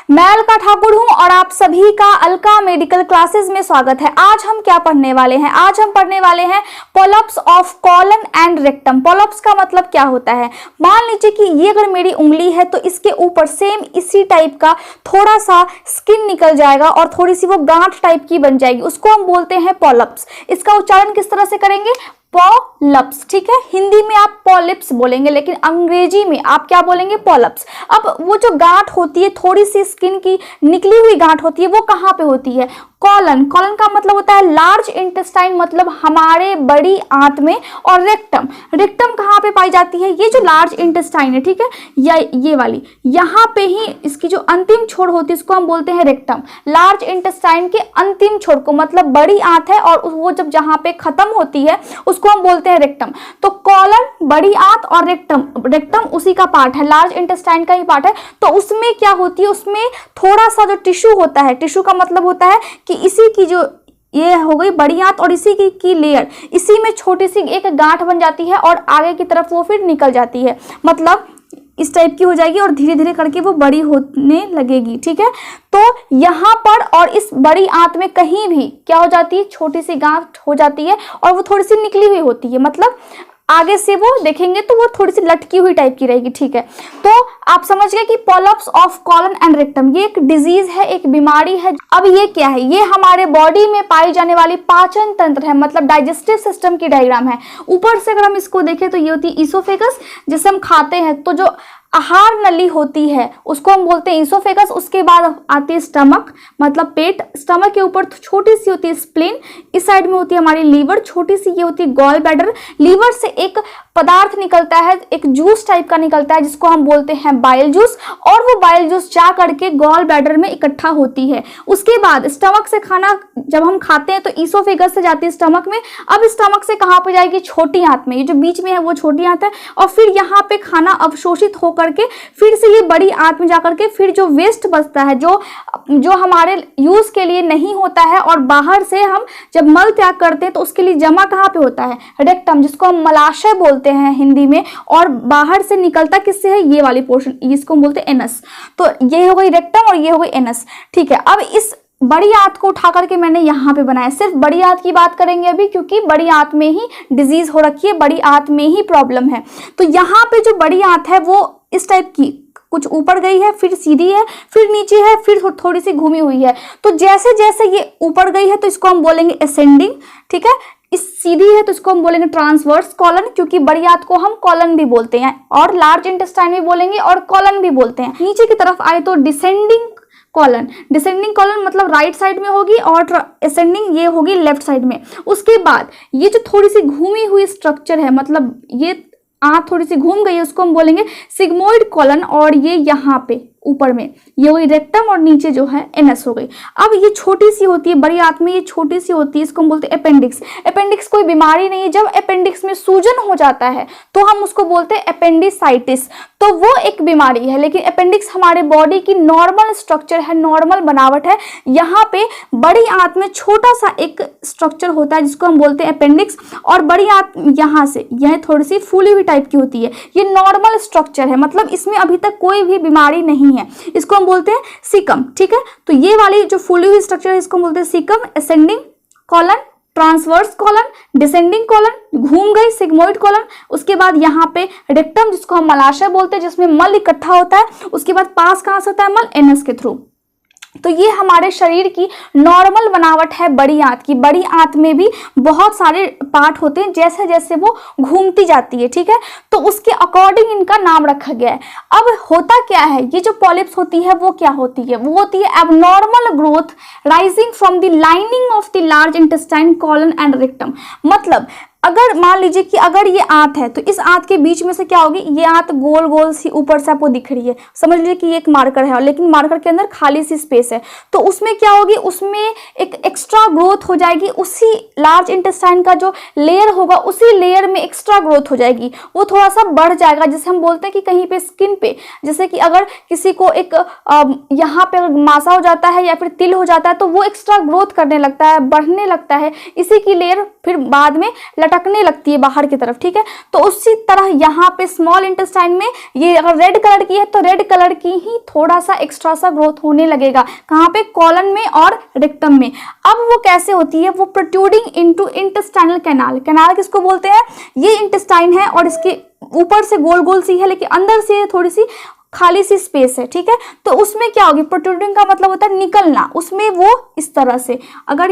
मैं अलका ठाकुर हूं और आप सभी का अलका मेडिकल क्लासेस में स्वागत है। आज हम क्या पढ़ने वाले हैं? आज हम पढ़ने वाले हैं पोलप्स ऑफ कॉलन एंड रेक्टम। पोलप्स का मतलब क्या होता है? मान लीजिए कि ये अगर मेरी उंगली है तो इसके ऊपर सेम इसी टाइप का थोड़ा सा स्किन निकल जाएगा और थोड़ी सी वो गांठ टाइप की बन जाएगी, उसको हम बोलते हैं पोलप्स। इसका उच्चारण किस तरह से करेंगे? पॉलप्स। ठीक है, हिंदी में आप पॉलिप्स बोलेंगे लेकिन अंग्रेजी में आप क्या बोलेंगे? पॉलप्स। अब वो जो गांठ होती है, थोड़ी सी स्किन की निकली हुई गांठ होती है, वो कहाँ पे होती है? कॉलन। कॉलन का मतलब होता है लार्ज इंटेस्टाइन, मतलब हमारे बड़ी आंत में। और रेक्टम, रेक्टम कहाँ पे पाई जाती है? ये जो लार्ज इंटेस्टाइन है, ठीक है, या ये वाली, यहाँ पे ही इसकी जो अंतिम छोर होती है इसको हम बोलते हैं रेक्टम। लार्ज इंटेस्टाइन के अंतिम छोर को, मतलब बड़ी आंत है और वो जब जहाँ पे खत्म होती है उसको हम बोलते हैं रेक्टम। तो कॉलन, बड़ी आंत और रेक्टम, रेक्टम उसी का पार्ट है, लार्ज इंटेस्टाइन का ही पार्ट है। तो उसमें क्या होती है? उसमें थोड़ा सा जो टिश्यू होता है, टिश्यू का मतलब होता है कि इसी की जो ये हो गई बड़ी आंत और इसी की लेयर, इसी में छोटी सी एक गांठ बन जाती है और आगे की तरफ वो फिर निकल जाती है, मतलब इस टाइप की हो जाएगी और धीरे धीरे करके वो बड़ी होने लगेगी। ठीक है, तो यहाँ पर और इस बड़ी आंत में कहीं भी क्या हो जाती है? छोटी सी गांठ हो जाती है और वो थोड़ी सी निकली हुई होती है, मतलब आगे से वो देखेंगे तो वो थोड़ी सी लटकी हुई टाइप की रहेगी। ठीक है, तो आप समझ गए कि पोलप्स ऑफ कॉलन एंड रेक्टम ये एक डिजीज है, एक बीमारी है। अब ये क्या है? ये हमारे बॉडी में पाई जाने वाली पाचन तंत्र है, मतलब डाइजेस्टिव सिस्टम की डायग्राम है। ऊपर से अगर हम इसको देखें तो ये होती है ईसोफेगस, जिसे हम खाते हैं, तो जो आहार नली होती है उसको हम बोलते हैं ईसोफेगस। उसके बाद आती है स्टमक, मतलब पेट। स्टमक के ऊपर छोटी सी होती है स्प्लीन, इस साइड में होती है हमारी लीवर, छोटी सी ये होती है गॉल ब्लैडर। लीवर से एक पदार्थ निकलता है, एक जूस टाइप का निकलता है जिसको हम बोलते हैं बाइल जूस, और वो बाइल जूस जा करके गॉल ब्लैडर में इकट्ठा होती है। उसके बाद स्टमक से खाना जब हम खाते हैं तो ईसोफेगस से जाती है स्टमक में। अब स्टमक से कहाँ पर जाएगी? छोटी आंत में। ये जो बीच में है वो छोटी आंत है, और फिर यहाँ पे खाना अवशोषित होकर के फिर से ये बड़ी आंत में जाकर के फिर जो वेस्ट बचता है, जो हमारे यूज के लिए नहीं होता है, और बाहर से हम जब मल त्याग करते हैं तो उसके लिए जमा कहाँ पे होता है? रेक्टम, जिसको हम मलाशय बोलते हैं हिंदी में। और बाहर से निकलता किससे है? ये वाली पोर्शन, इसको हम बोलते हैं एनस। तो ये हो गई रेक्टम और ये हो गई एनस। ठीक है, अब इस बड़ी आंत को उठा करके मैंने यहाँ पे बनाया। सिर्फ बड़ी आंत की बात करेंगे अभी, क्योंकि बड़ी आंत में ही डिजीज हो रखी है, बड़ी आंत में ही प्रॉब्लम है। तो यहाँ पे जो बड़ी आंत है वो इस टाइप की, कुछ ऊपर गई है, फिर सीधी है, फिर नीचे है, फिर थोड़ी सी घूमी हुई है। तो जैसे जैसे ये ऊपर गई है तो इसको हम बोलेंगे असेंडिंग। ठीक है, इस सीधी है तो इसको हम बोलेंगे ट्रांसवर्स कॉलन, क्योंकि बड़ी आंत को हम कॉलन भी बोलते हैं और लार्ज इंटेस्टाइन भी बोलेंगे और कॉलन भी बोलते हैं। नीचे की तरफ आए तो डिसेंडिंग कॉलन। डिसेंडिंग कॉलन मतलब राइट साइड में होगी और असेंडिंग ये होगी लेफ्ट साइड में। उसके बाद ये जो थोड़ी सी घूमी हुई स्ट्रक्चर है, मतलब ये आंत थोड़ी सी घूम गई है, उसको हम बोलेंगे सिग्मोइड कॉलन, और ये यहाँ पे ऊपर में ये हुई रेक्टम और नीचे जो है एनस हो गई। अब ये छोटी सी होती है बड़ी आंत में, ये छोटी सी होती है, इसको हम बोलते हैं अपेंडिक्स। अपेंडिक्स कोई बीमारी नहीं है, जब अपेंडिक्स में सूजन हो जाता है तो हम उसको बोलते हैं अपेंडिसाइटिस, तो वो एक बीमारी है। लेकिन अपेंडिक्स हमारे बॉडी की नॉर्मल स्ट्रक्चर है, नॉर्मल बनावट है। यहाँ पे बड़ी आंत में छोटा सा एक स्ट्रक्चर होता है जिसको हम बोलते हैं अपेंडिक्स, और बड़ी आंत यहाँ से यह थोड़ी सी फूली हुई टाइप की होती है। ये नॉर्मल स्ट्रक्चर है, मतलब इसमें अभी तक कोई भी बीमारी नहीं है। इसको हम बोलते हैं सीकम। ठीक है, तो ये वाली जो फूली हुई स्ट्रक्चर है इसको हम बोलते हैं caecum. Ascending colon, transverse colon, descending colon, घूम गई सिग्मोइड कॉलन। उसके बाद यहाँ पे रेक्टम, जिसको हम मलाशय बोलते हैं, जिसमें मल इकट्ठा होता है। उसके बाद पास कहाँ से होता है? मल एनस के थ्रू। तो ये हमारे शरीर की नॉर्मल बनावट है बड़ी आंत की। बड़ी आंत में भी बहुत सारे पार्ट होते हैं, जैसे जैसे वो घूमती जाती है। ठीक है, तो उसके अकॉर्डिंग इनका नाम रखा गया है। अब होता क्या है? ये जो पॉलिप्स होती है वो क्या होती है? वो होती है abnormal growth rising from the lining of the large intestine colon and rectum. मतलब अगर मान लीजिए कि अगर ये आंत है तो इस आंत के बीच में से क्या होगी? ये आंत गोल गोल सी ऊपर से आपको दिख रही है, समझ लीजिए कि ये एक मार्कर है, लेकिन मार्कर के अंदर खाली सी स्पेस है। तो उसमें क्या होगी? उसमें एक एक्स्ट्रा ग्रोथ हो जाएगी। उसी लार्ज इंटेस्टाइन का जो लेयर होगा उसी लेयर में एक्स्ट्रा ग्रोथ हो जाएगी, वो थोड़ा सा बढ़ जाएगा। जैसे हम बोलते हैं कि कहीं पे स्किन पे, जैसे कि अगर किसी को एक यहाँ पे मासा हो जाता है या फिर तिल हो जाता है तो वो एक्स्ट्रा ग्रोथ करने लगता है, बढ़ने लगता है। इसी की लेयर फिर बाद में लटकने लगती है बाहर की तरफ, ठीक है। तो उसी तरह यहाँ पे स्मॉल इंटेस्टाइन में ये अगर रेड कलर की है तो रेड कलर की ही थोड़ा सा एक्स्ट्रा सा ग्रोथ होने लगेगा, कहाँ पे, कॉलन में और रेक्टम में। अब वो कैसे होती है, वो protruding into intestinal canal. Canal किसको बोलते हैं, ये इंटेस्टाइन है और इसके ऊपर से गोल गोल सी है लेकिन अंदर से थोड़ी सी खाली सी स्पेस है, ठीक है। तो उसमें क्या होगी, प्रोट्रूडिंग का मतलब होता है निकलना, उसमें वो इस तरह से अगर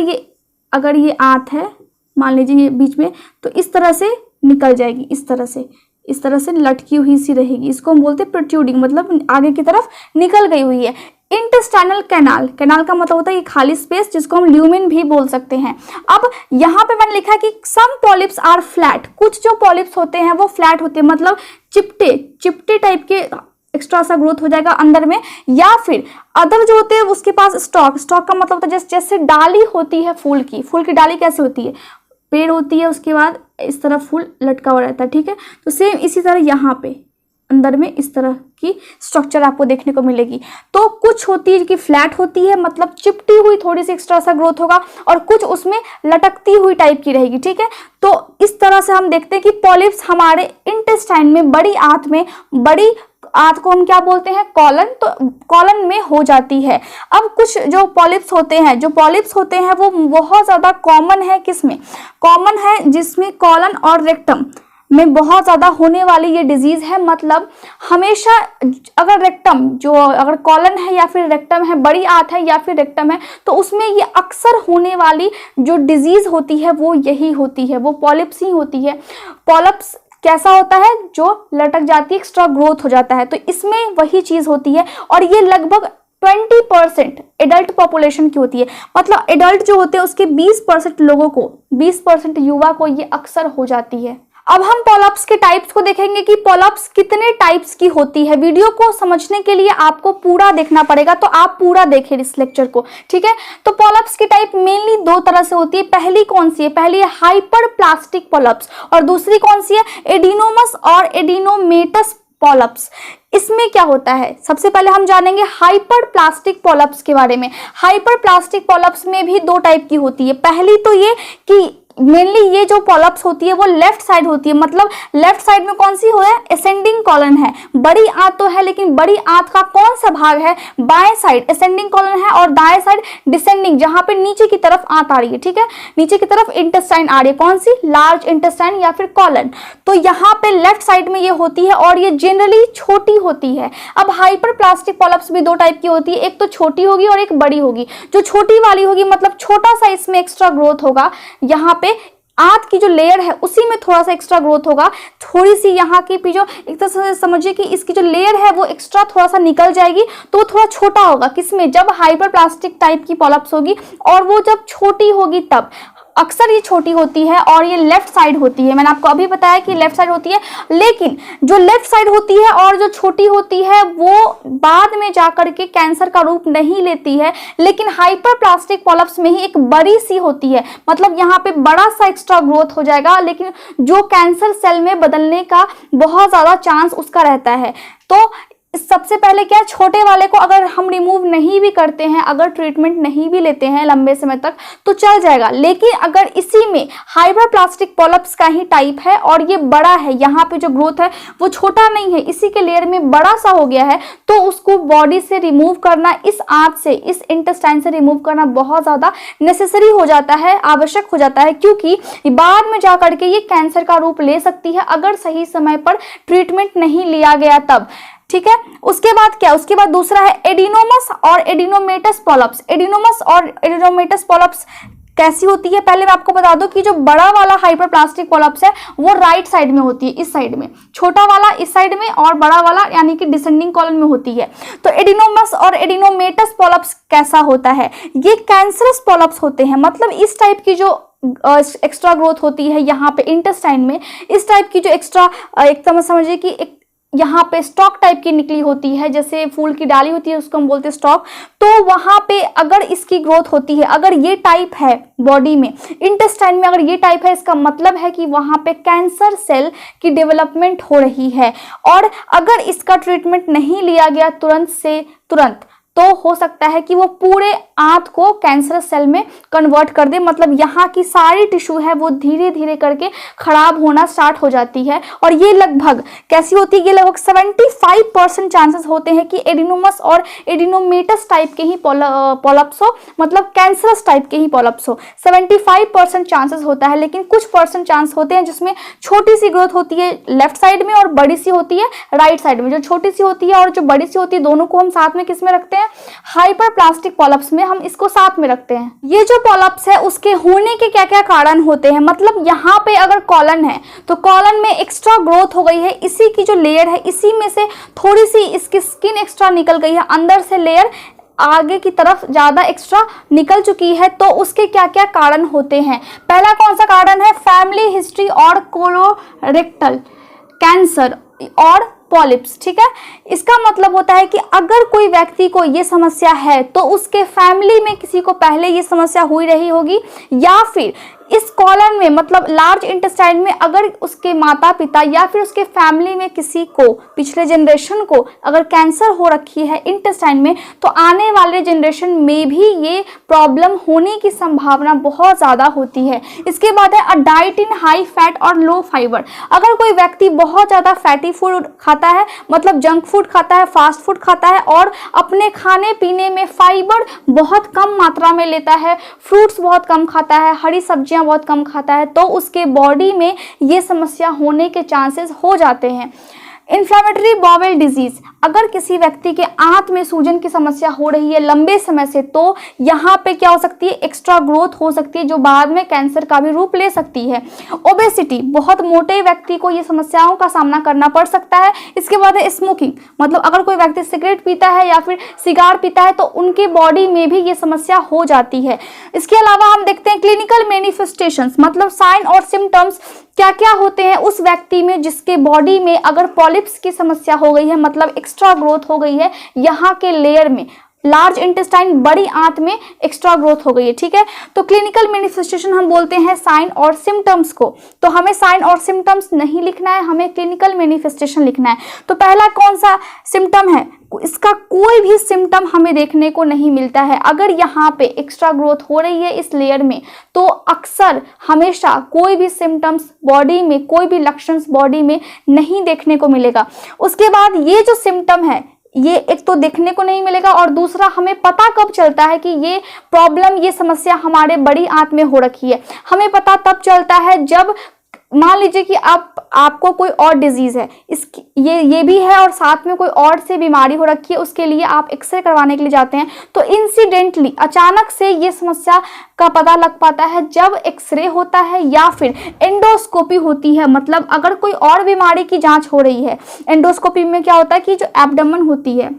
ये आंत है मान लीजिए ये बीच में, तो इस तरह से निकल जाएगी, इस तरह से लटकी हुई सी रहेगी। इसको हम बोलते हैं प्रोट्रूडिंग, मतलब आगे की तरफ निकल गई हुई है। इंटेस्टाइनल कैनाल, कैनाल का मतलब होता है ये खाली स्पेस, जिसको हम ल्यूमेन भी बोल सकते हैं। अब यहाँ पे मैंने लिखा है कि सम पॉलिप्स आर फ्लैट, कुछ जो पॉलिप्स होते हैं वो फ्लैट होते हैं, मतलब चिपटे टाइप के एक्स्ट्रा सा ग्रोथ हो जाएगा अंदर में, या फिर अदर जो होते हैं उसके पास स्टॉक का मतलब होता है जैसे डाली होती है फूल की डाली कैसे होती है, पेड़ होती है, उसके बाद इस तरह फूल लटका हुआ रहता है, ठीक है। तो सेम इसी तरह यहाँ पे अंदर में इस तरह की स्ट्रक्चर आपको देखने को मिलेगी। तो कुछ होती है कि फ्लैट होती है, मतलब चिपटी हुई थोड़ी सी एक्स्ट्रा सा ग्रोथ होगा, और कुछ उसमें लटकती हुई टाइप की रहेगी, ठीक है। तो इस तरह से हम देखते हैं कि पॉलिप्स हमारे इंटेस्टाइन में, बड़ी आंत को हम क्या बोलते हैं, कॉलन, तो कॉलन में हो जाती है। अब कुछ जो पॉलिप्स होते हैं वो बहुत ज़्यादा कॉमन है, किसमें कॉमन है, जिसमें कॉलन और रेक्टम में बहुत ज़्यादा होने वाली ये डिजीज़ है। मतलब हमेशा अगर कॉलन है या फिर रेक्टम है, बड़ी आंत है या फिर रेक्टम है, तो उसमें ये अक्सर होने वाली जो डिजीज़ होती है वो यही होती है, वो पॉलिप्स ही होती है। पॉलिप्स कैसा होता है, जो लटक जाती है, एक्स्ट्रा ग्रोथ हो जाता है, तो इसमें वही चीज़ होती है। और ये लगभग 20% एडल्ट पॉपुलेशन की होती है, मतलब एडल्ट जो होते हैं उसके 20% लोगों को, 20% युवा को ये अक्सर हो जाती है। अब हम पॉलिप्स के टाइप्स को देखेंगे कि पॉलिप्स कितने टाइप्स की होती है। वीडियो को समझने के लिए आपको पूरा देखना पड़ेगा, तो आप पूरा देखें इस लेक्चर को, ठीक है। तो पॉलिप्स की टाइप मेनली दो तरह से होती है। पहली कौन सी है, पहली है हाइपरप्लास्टिक पॉलिप्स, और दूसरी कौन सी है, एडिनोमस और एडिनोमेटस पॉलिप्स। इसमें क्या होता है, सबसे पहले हम जानेंगे हाइपरप्लास्टिक पॉलिप्स के बारे में। हाइपरप्लास्टिक पॉलिप्स में भी दो टाइप की होती है। पहली तो ये कि मेनली ये जो पॉलिप्स होती है वो लेफ्ट साइड होती है, मतलब लेफ्ट साइड में कौन सी हो है, असेंडिंग कॉलन है। बड़ी आंत तो है लेकिन बड़ी आंत का कौन सा भाग है, बाएं साइड असेंडिंग कॉलन है, और दाएं साइड डिसेंडिंग, जहां पे नीचे की तरफ आंत आ रही है, ठीक है, नीचे की तरफ इंटेस्टाइन आ रही है, कौन सी, लार्ज इंटेस्टाइन या फिर कॉलन। तो यहाँ पे लेफ्ट साइड में ये होती है और ये जनरली छोटी होती है। अब हाइपरप्लास्टिक पॉलिप्स भी दो टाइप की होती है, एक तो छोटी होगी और एक बड़ी होगी। जो छोटी वाली होगी मतलब छोटा सा इसमें एक्स्ट्रा ग्रोथ होगा, यहाँ पे आंत की जो लेयर है उसी में थोड़ा सा एक्स्ट्रा ग्रोथ होगा, थोड़ी सी यहाँ की भी जो एक तरह से समझिए कि इसकी जो लेयर है वो एक्स्ट्रा थोड़ा सा निकल जाएगी, तो वो थोड़ा छोटा होगा, किसमें, जब हाइपरप्लास्टिक टाइप की पॉलिप्स होगी। और वो जब छोटी होगी तब अक्सर ये छोटी होती है और ये लेफ्ट साइड होती है। मैंने आपको अभी बताया कि लेफ्ट साइड होती है, लेकिन जो लेफ्ट साइड होती है और जो छोटी होती है वो बाद में जाकर के कैंसर का रूप नहीं लेती है, लेकिन हाइपरप्लास्टिक पॉलिप्स में ही एक बड़ी सी होती है, मतलब यहाँ पे बड़ा सा एक्स्ट्रा ग्रोथ हो जाएगा, लेकिन जो कैंसर सेल में बदलने का बहुत ज़्यादा चांस उसका रहता है। तो सबसे पहले क्या, छोटे वाले को अगर हम रिमूव नहीं भी करते हैं, अगर ट्रीटमेंट नहीं भी लेते हैं लंबे समय तक तो चल जाएगा, लेकिन अगर इसी में हाइपरप्लास्टिक पॉलिप्स का ही टाइप है और ये बड़ा है, यहाँ पे जो ग्रोथ है वो छोटा नहीं है, इसी के लेयर में बड़ा सा हो गया है, तो उसको बॉडी से रिमूव करना, इस आंत से, इस इंटेस्टाइन से रिमूव करना बहुत ज़्यादा नेसेसरी हो जाता है, आवश्यक हो जाता है, क्योंकि बाद में जा करके ये कैंसर का रूप ले सकती है अगर सही समय पर ट्रीटमेंट नहीं लिया गया तब, ठीक है। उसके बाद क्या, उसके बाद दूसरा है एडिनोमस और एडिनोमेटस पॉलिप्स। एडिनोमस और एडिनोमेटस पॉलिप्स कैसी होती है, पहले मैं आपको बता दूं कि जो बड़ा वाला हाइपरप्लास्टिक पॉलिप्स है वो राइट साइड में होती है, इस साइड में, छोटा वाला इस साइड में और बड़ा वाला यानी कि डिसेंडिंग कॉलन में होती है। तो एडिनोमस और एडिनोमेटस पॉलिप्स कैसा होता है, ये कैंसरस पॉलिप्स होते हैं, मतलब इस टाइप की जो एक्स्ट्रा ग्रोथ होती है यहाँ पे इंटेस्टाइन में, इस टाइप की जो एक्स्ट्रा, एक तरह समझिए कि एक यहाँ पे स्टॉक टाइप की निकली होती है, जैसे फूल की डाली होती है उसको हम बोलते हैं स्टॉक, तो वहाँ पे अगर इसकी ग्रोथ होती है, अगर ये टाइप है बॉडी में, इंटेस्टाइन में अगर ये टाइप है, इसका मतलब है कि वहाँ पे कैंसर सेल की डेवलपमेंट हो रही है, और अगर इसका ट्रीटमेंट नहीं लिया गया तुरंत से तुरंत, तो हो सकता है कि वो पूरे आंत को कैंसरस सेल में कन्वर्ट कर दे, मतलब यहाँ की सारी टिश्यू है वो धीरे धीरे करके खराब होना स्टार्ट हो जाती है। और ये लगभग कैसी होती है, ये लगभग 75% चांसेस होते हैं कि एडिनोमस और एडिनोमेटस टाइप के ही पॉलिप्स हो, मतलब कैंसरस टाइप के ही पॉलिप्स हो। 75% चांसेस होता है, लेकिन कुछ परसेंट चांस होते हैं जिसमें छोटी सी ग्रोथ होती है लेफ्ट साइड में और बड़ी सी होती है राइट साइड में। जो छोटी सी होती है और जो बड़ी सी होती है दोनों को हम साथ में किस में रखते हैं, हाइपरप्लास्टिक पॉलिप्स में हम इसको साथ में रखते हैं। ये जो पॉलिप्स है उसके होने के क्या क्या कारण होते हैं, मतलब यहाँ पे अगर कॉलन है तो कॉलन में एक्स्ट्रा ग्रोथ हो गई है, इसी की जो लेयर है इसी में से थोड़ी सी इसकी स्किन एक्स्ट्रा निकल गई है, अंदर से लेयर आगे की तरफ ज्यादा एक्स्ट्रा निकल चुकी है, तो उसके क्या क्या कारण होते हैं। पहला कौन सा कारण है, फैमिली हिस्ट्री और कोलोरेक्टल कैंसर और पॉलिप्स। ठीक है, इसका मतलब होता है कि अगर कोई व्यक्ति को ये समस्या है तो उसके फैमिली में किसी को पहले ये समस्या हुई रही होगी, या फिर इस कॉलन में मतलब लार्ज इंटेस्टाइन में अगर उसके माता पिता या फिर उसके फैमिली में किसी को पिछले जनरेशन को अगर कैंसर हो रखी है इंटेस्टाइन में, तो आने वाले जनरेशन में भी ये प्रॉब्लम होने की संभावना बहुत ज़्यादा होती है। इसके बाद है a diet in high fat और लो फाइबर। अगर कोई व्यक्ति बहुत ज़्यादा फैटी फूड खाता है, मतलब जंक फूड खाता है, फास्ट फूड खाता है और अपने खाने पीने में फाइबर बहुत कम मात्रा में लेता है, फ्रूट्स बहुत कम खाता है, हरी सब्जियां बहुत कम खाता है, तो उसके बॉडी में ये समस्या होने के चांसेस हो जाते हैं। इन्फ्लेमेटरी बाउल डिजीज, अगर किसी व्यक्ति के आंत में सूजन की समस्या हो रही है लंबे समय से, तो यहाँ पे क्या हो सकती है, एक्स्ट्रा ग्रोथ हो सकती है जो बाद में कैंसर का भी रूप ले सकती है। ओबेसिटी, बहुत मोटे व्यक्ति को ये समस्याओं का सामना करना पड़ सकता है। इसके बाद है स्मोकिंग, मतलब अगर कोई व्यक्ति सिगरेट पीता है या फिर सिगार पीता है तो उनके बॉडी में भी ये समस्या हो जाती है। इसके अलावा हम देखते हैं क्लिनिकल मैनिफेस्टेशंस, मतलब साइन और सिम्टम्स क्या क्या होते हैं उस व्यक्ति में जिसके बॉडी में अगर पॉलिप्स की समस्या हो गई है, मतलब एक्स्ट्रा ग्रोथ हो गई है यहाँ के लेयर में, लार्ज इंटेस्टाइन बड़ी आंत में एक्स्ट्रा ग्रोथ हो गई है। ठीक है, तो क्लिनिकल मैनिफेस्टेशन हम बोलते हैं साइन और सिम्टम्स को, तो हमें साइन और सिम्टम्स नहीं लिखना है, हमें क्लिनिकल मैनिफेस्टेशन लिखना है। तो पहला कौन सा सिम्टम है, इसका कोई भी सिम्टम हमें देखने को नहीं मिलता है। अगर यहाँ पे एक्स्ट्रा ग्रोथ हो रही है इस लेयर में, तो अक्सर हमेशा कोई भी सिम्टम्स बॉडी में, कोई भी लक्षण बॉडी में नहीं देखने को मिलेगा। उसके बाद ये जो सिम्टम है ये एक तो देखने को नहीं मिलेगा, और दूसरा हमें पता कब चलता है कि ये प्रॉब्लम, ये समस्या हमारे बड़ी आंत में हो रखी है। हमें पता तब चलता है जब मान लीजिए कि आपको कोई और डिजीज है, इसकी ये भी है और साथ में कोई और से बीमारी हो रखी है, उसके लिए आप एक्सरे करवाने के लिए जाते हैं, तो इंसिडेंटली अचानक से ये समस्या का पता लग पाता है जब एक्सरे होता है या फिर एंडोस्कोपी होती है। मतलब अगर कोई और बीमारी की जांच हो रही है, एंडोस्कोपी में क्या होता है कि जो एब्डोमेन होती है,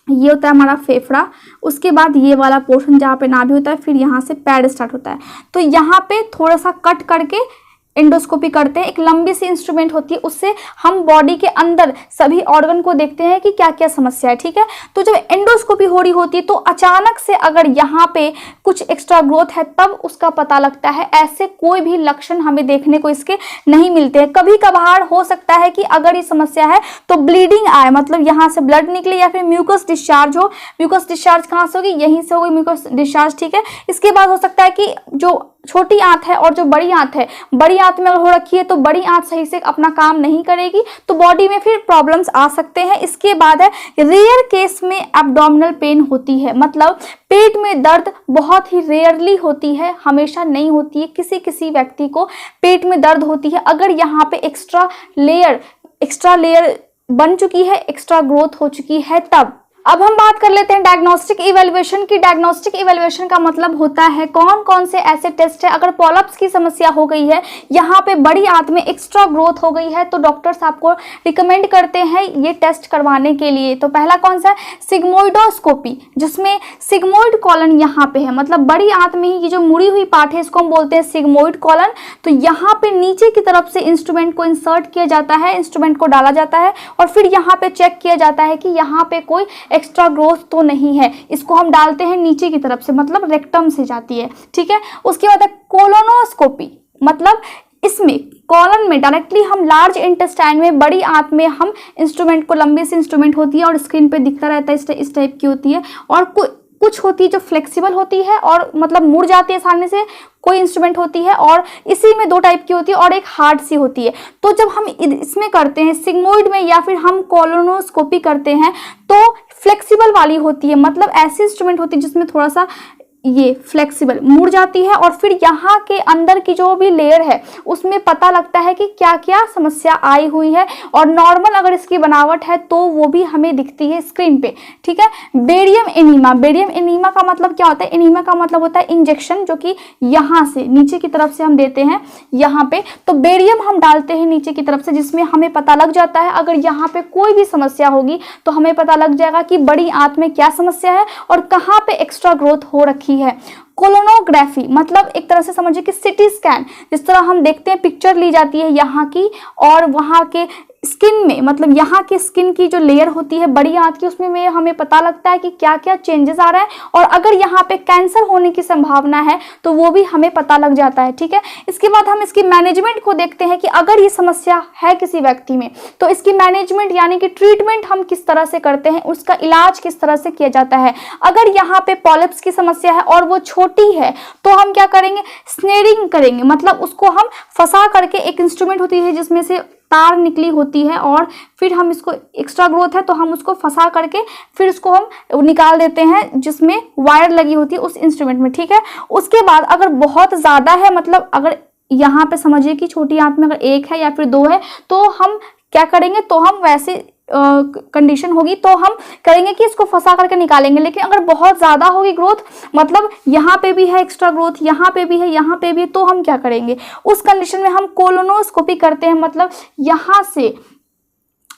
ये होता है हमारा फेफड़ा, उसके बाद ये वाला पोर्शन जहाँ पे नाभि होता है, फिर यहाँ से पैड स्टार्ट होता है, तो यहाँ पे थोड़ा सा कट करके एंडोस्कोपी करते हैं। एक लंबी सी इंस्ट्रूमेंट होती है, उससे हम बॉडी के अंदर सभी ऑर्गन को देखते हैं कि क्या क्या समस्या है। ठीक है, तो जब एंडोस्कोपी हो रही होती है तो अचानक से अगर यहाँ पे कुछ एक्स्ट्रा ग्रोथ है तब उसका पता लगता है। ऐसे कोई भी लक्षण हमें देखने को इसके नहीं मिलते हैं। कभी कभार हो सकता है कि अगर ये समस्या है तो ब्लीडिंग आए, मतलब यहाँ से ब्लड निकले या फिर म्यूकस डिस्चार्ज हो। म्यूकस डिस्चार्ज कहाँ से होगी, यहीं से होगी म्यूकस डिस्चार्ज। ठीक है, इसके बाद हो सकता है कि जो छोटी आंत है और जो बड़ी आंत है, बड़ी आंत में अगर हो रखी है तो बड़ी आंत सही से अपना काम नहीं करेगी, तो बॉडी में फिर प्रॉब्लम्स आ सकते हैं। इसके बाद है रेयर केस में एब्डोमिनल पेन होती है, मतलब पेट में दर्द बहुत ही रेयरली होती है, हमेशा नहीं होती है। किसी किसी व्यक्ति को पेट में दर्द होती है अगर यहाँ पे एक्स्ट्रा लेयर बन चुकी है, एक्स्ट्रा ग्रोथ हो चुकी है तब। अब हम बात कर लेते हैं डायग्नोस्टिक इवैल्यूएशन की। डायग्नोस्टिक इवैल्यूएशन का मतलब होता है कौन कौन से ऐसे टेस्ट है, अगर पॉलिप्स की समस्या हो गई है, यहाँ पे बड़ी आंत में एक्स्ट्रा ग्रोथ हो गई है, तो डॉक्टर्स आपको रिकमेंड करते हैं ये टेस्ट करवाने के लिए। तो पहला कौन सा है, सिग्मोइडोस्कोपी, जिसमें सिग्मोइड कॉलन यहाँ पे है, मतलब बड़ी आंत में ही ये जो मुड़ी हुई पार्ट है इसको हम बोलते हैं सिग्मोइड कॉलन। तो यहाँ पे नीचे की तरफ से इंस्ट्रूमेंट को इंसर्ट किया जाता है, इंस्ट्रूमेंट को डाला जाता है और फिर यहाँ पे चेक किया जाता है कि यहाँ पे कोई एक्स्ट्रा ग्रोथ तो नहीं है। इसको हम डालते हैं नीचे की तरफ से, मतलब रेक्टम से जाती है। ठीक है, उसके बाद कोलोनोस्कोपी, मतलब इसमें कॉलन में डायरेक्टली हम लार्ज इंटेस्टाइन में, बड़ी आंत में हम इंस्ट्रूमेंट को, लंबी सी इंस्ट्रूमेंट होती है और स्क्रीन पे दिखता रहता है, इस टाइप की होती है। और कुछ होती है जो फ्लेक्सिबल होती है और मतलब मुड़ जाती है आसानी से, कोई इंस्ट्रूमेंट होती है, और इसी में 2 टाइप की होती है और एक हार्ड सी होती है। तो जब हम इसमें करते हैं सिग्मोइड में या फिर हम कोलोनोस्कोपी करते हैं तो फ्लेक्सिबल वाली होती है, मतलब ऐसी इंस्ट्रूमेंट होती है जिसमें थोड़ा सा ये फ्लेक्सिबल मुड़ जाती है और फिर यहाँ के अंदर की जो भी लेयर है उसमें पता लगता है कि क्या क्या समस्या आई हुई है, और नॉर्मल अगर इसकी बनावट है तो वो भी हमें दिखती है स्क्रीन पे, ठीक है। बेरियम एनीमा, बेरियम एनीमा का मतलब क्या होता है? एनीमा का मतलब होता है इंजेक्शन, जो कि यहाँ से नीचे की तरफ से हम देते हैं यहाँ पे, तो बेरियम हम डालते हैं नीचे की तरफ से, जिसमें हमें पता लग जाता है अगर यहाँ पे कोई भी समस्या होगी तो हमें पता लग जाएगा कि बड़ी आंत में क्या समस्या है और कहाँ पे एक्स्ट्रा ग्रोथ हो रखी है। कोलोनोग्राफी मतलब एक तरह से समझिए कि सिटी स्कैन, जिस तरह हम देखते हैं पिक्चर ली जाती है यहाँ की और वहाँ के स्किन में, मतलब यहाँ के स्किन की जो लेयर होती है बड़ी आंत की, उसमें हमें पता लगता है कि क्या क्या चेंजेस आ रहा है, और अगर यहाँ पे कैंसर होने की संभावना है तो वो भी हमें पता लग जाता है, ठीक है। इसके बाद हम इसकी मैनेजमेंट को देखते हैं कि अगर ये समस्या है किसी व्यक्ति में तो इसकी मैनेजमेंट यानी कि ट्रीटमेंट हम किस तरह से करते हैं, उसका इलाज किस तरह से किया जाता है। अगर यहाँ पे पॉलिप्स की समस्या है और वो छोटी है तो हम क्या करेंगे? स्नेरिंग करेंगे, मतलब उसको हम फंसा करके, एक इंस्ट्रूमेंट होती है जिसमें से तार निकली होती है और फिर हम इसको, एक्स्ट्रा ग्रोथ है तो हम उसको फंसा करके फिर उसको हम निकाल देते हैं जिसमें वायर लगी होती है उस इंस्ट्रूमेंट में, ठीक है। उसके बाद अगर बहुत ज़्यादा है, मतलब अगर यहाँ पे समझिए कि छोटी आंत में अगर 1 है या फिर 2 है तो हम क्या करेंगे? तो हम वैसे कंडीशन होगी तो हम करेंगे कि इसको फंसा करके निकालेंगे। लेकिन अगर बहुत ज़्यादा होगी ग्रोथ, मतलब यहाँ पे भी है एक्स्ट्रा ग्रोथ, यहाँ पे भी है, यहाँ पे भी है, तो हम क्या करेंगे? उस कंडीशन में हम कोलोनोस्कोपी करते हैं, मतलब यहाँ से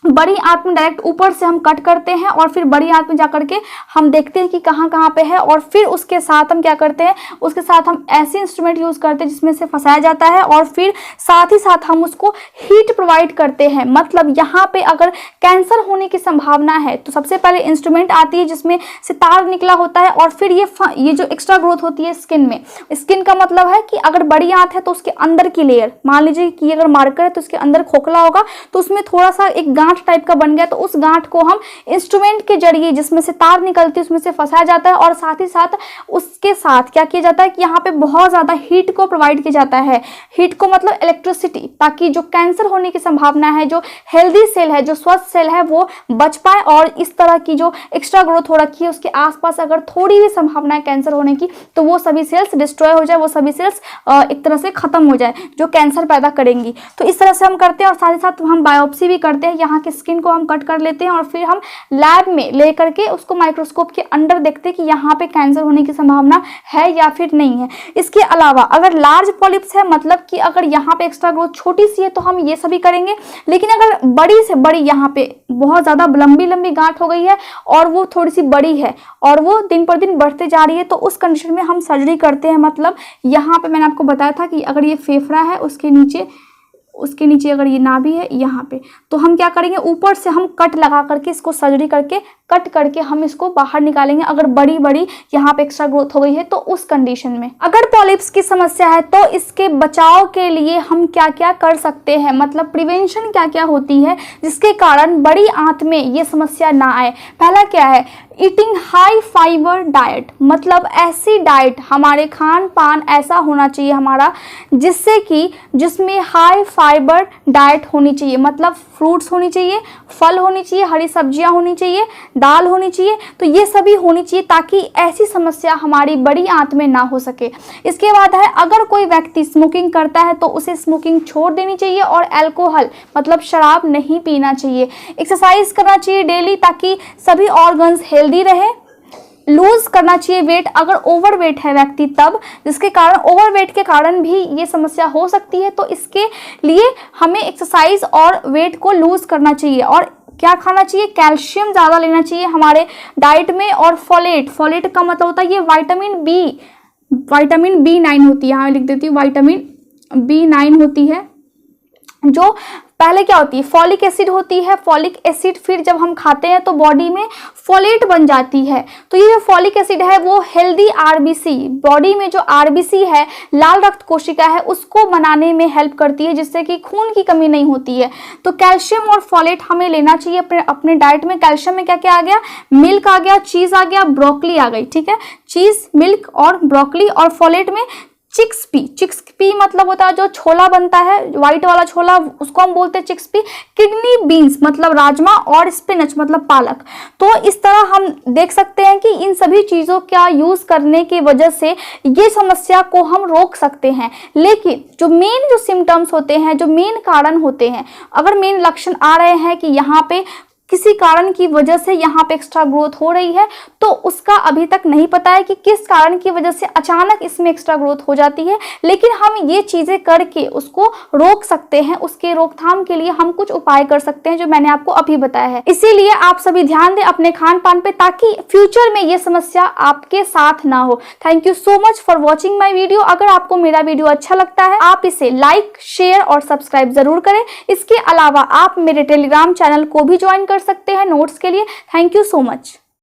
बड़ी आंत में डायरेक्ट ऊपर से हम कट करते हैं और फिर बड़ी आंत में जाकर के हम देखते हैं कि कहाँ कहाँ पे है, और फिर उसके साथ हम क्या करते हैं? उसके साथ हम ऐसे इंस्ट्रूमेंट यूज़ करते हैं जिसमें से फंसाया जाता है और फिर साथ ही साथ हम उसको हीट प्रोवाइड करते हैं। मतलब यहाँ पे अगर कैंसर होने की संभावना है तो सबसे पहले इंस्ट्रूमेंट आती है जिसमें से तार निकला होता है, और फिर ये जो एक्स्ट्रा ग्रोथ होती है स्किन में, स्किन का मतलब है कि अगर बड़ी आंत है तो उसके अंदर की लेयर, मान लीजिए कि अगर मार्कर है तो उसके अंदर खोखला होगा तो उसमें थोड़ा सा एक गांठ टाइप का बन गया, तो उस गांठ को हम इंस्ट्रूमेंट के जरिए जिसमें से तार निकलती है उसमें से फंसाया जाता है, और साथ ही साथ उसके साथ क्या किया जाता है कि यहाँ पे बहुत ज़्यादा हीट को प्रोवाइड किया जाता है। हीट को मतलब इलेक्ट्रिसिटी, ताकि जो कैंसर होने की संभावना है, जो हेल्दी सेल है, जो स्वस्थ सेल है, वो बच पाए, और इस तरह की जो एक्स्ट्रा ग्रोथ हो रखी है उसके आसपास अगर थोड़ी भी संभावना है कैंसर होने की तो वो सभी सेल्स डिस्ट्रॉय हो जाए, वो सभी सेल्स एक तरह से खत्म हो जाए जो कैंसर पैदा करेंगी। तो इस तरह से हम करते हैं, और साथ ही साथ हम बायोप्सी भी करते हैं, यहाँ की स्किन को हम कट कर लेते हैं और फिर हम लैब में ले करके उसको माइक्रोस्कोप के अंदर देखते हैं कि यहाँ पे कैंसर होने की संभावना है या फिर नहीं है। इसके अलावा अगर लार्ज पॉलिप्स है, मतलब कि अगर यहाँ पे एक्स्ट्रा ग्रोथ छोटी सी है तो हम ये सभी करेंगे, लेकिन अगर बड़ी से बड़ी यहाँ पे बहुत ज़्यादा लंबी लंबी गांठ हो गई है और वो थोड़ी सी बड़ी है और वो दिन पर दिन बढ़ते जा रही है तो उस कंडीशन में हम सर्जरी करते हैं। मतलब यहाँ पे मैंने आपको बताया था कि अगर ये फेफड़ा है उसके नीचे अगर ये नाभि है यहाँ पे, तो हम क्या करेंगे? ऊपर से हम कट लगा करके इसको सर्जरी करके कट करके हम इसको बाहर निकालेंगे। अगर बड़ी बड़ी यहाँ पे एक्स्ट्रा ग्रोथ हो गई है तो उस कंडीशन में। अगर पॉलिप्स की समस्या है तो इसके बचाव के लिए हम क्या क्या कर सकते हैं, मतलब प्रिवेंशन क्या क्या होती है जिसके कारण बड़ी आंत में ये समस्या ना आए। पहला क्या है? ईटिंग हाई फाइबर डाइट, मतलब ऐसी डाइट, हमारे खान पान ऐसा होना चाहिए हमारा जिसमें हाई फाइबर डाइट होनी चाहिए, मतलब फ्रूट्स होनी चाहिए, फल होनी चाहिए, हरी सब्जियां होनी चाहिए, दाल होनी चाहिए, तो ये सभी होनी चाहिए ताकि ऐसी समस्या हमारी बड़ी आंत में ना हो सके। इसके बाद है, अगर कोई व्यक्ति स्मोकिंग करता है तो उसे स्मोकिंग छोड़ देनी चाहिए, और अल्कोहल मतलब शराब नहीं पीना चाहिए। एक्सरसाइज करना चाहिए डेली ताकि सभी ऑर्गन्स हेल्दी रहे। लूज करना चाहिए वेट, अगर ओवर वेट है व्यक्ति तब, जिसके कारण ओवर वेट के कारण भी ये समस्या हो सकती है, तो इसके लिए हमें एक्सरसाइज और वेट को लूज करना चाहिए। और क्या खाना चाहिए? कैल्शियम ज़्यादा लेना चाहिए हमारे डाइट में, और फोलेट का मतलब होता है ये विटामिन B9 होती है, यहाँ लिख देती हूँ, विटामिन B9 होती है जो पहले क्या होती है, फॉलिक एसिड होती है। फॉलिक एसिड फिर जब हम खाते हैं तो बॉडी में फोलेट बन जाती है। तो ये जो फॉलिक एसिड है वो हेल्दी आरबीसी, बॉडी में जो आरबीसी है, लाल रक्त कोशिका है, उसको बनाने में हेल्प करती है, जिससे कि खून की कमी नहीं होती है। तो कैल्शियम और फोलेट हमें लेना चाहिए अपने डाइट में। कैल्शियम में क्या क्या आ गया, मिल्क आ गया, चीज आ गया, ब्रोकली आ गई, ठीक है, चीज, मिल्क और ब्रोकली। और फोलेट में चिक्सपी, चिक्सपी मतलब होता है जो छोला बनता है, व्हाइट वाला छोला, उसको हम बोलते हैं चिक्सपी। किडनी बीन्स मतलब राजमा, और स्पिनच मतलब पालक। तो इस तरह हम देख सकते हैं कि इन सभी चीज़ों का यूज़ करने की वजह से ये समस्या को हम रोक सकते हैं। लेकिन जो मेन जो सिम्टम्स होते हैं, जो मेन कारण होते हैं, अगर मेन लक्षण आ रहे हैं कि यहाँ पे किसी कारण की वजह से यहाँ पे एक्स्ट्रा ग्रोथ हो रही है, तो उसका अभी तक नहीं पता है कि किस कारण की वजह से अचानक इसमें एक्स्ट्रा ग्रोथ हो जाती है। लेकिन हम ये चीज़ें करके उसको रोक सकते हैं। उसके रोकथाम के लिए हम कुछ उपाय कर सकते हैं जो मैंने आपको अभी बताया है। इसीलिए आप सभी ध्यान दें अपने खान पान पे, ताकि फ्यूचर में ये समस्या आपके साथ ना हो। Thank you so much for watching my video. अगर आपको मेरा वीडियो अच्छा लगता है, आप इसे लाइक, शेयर और सब्सक्राइब जरूर करें। इसके अलावा आप मेरे टेलीग्राम चैनल को भी ज्वाइन कर सकते हैं नोट्स के लिए। Thank you so much.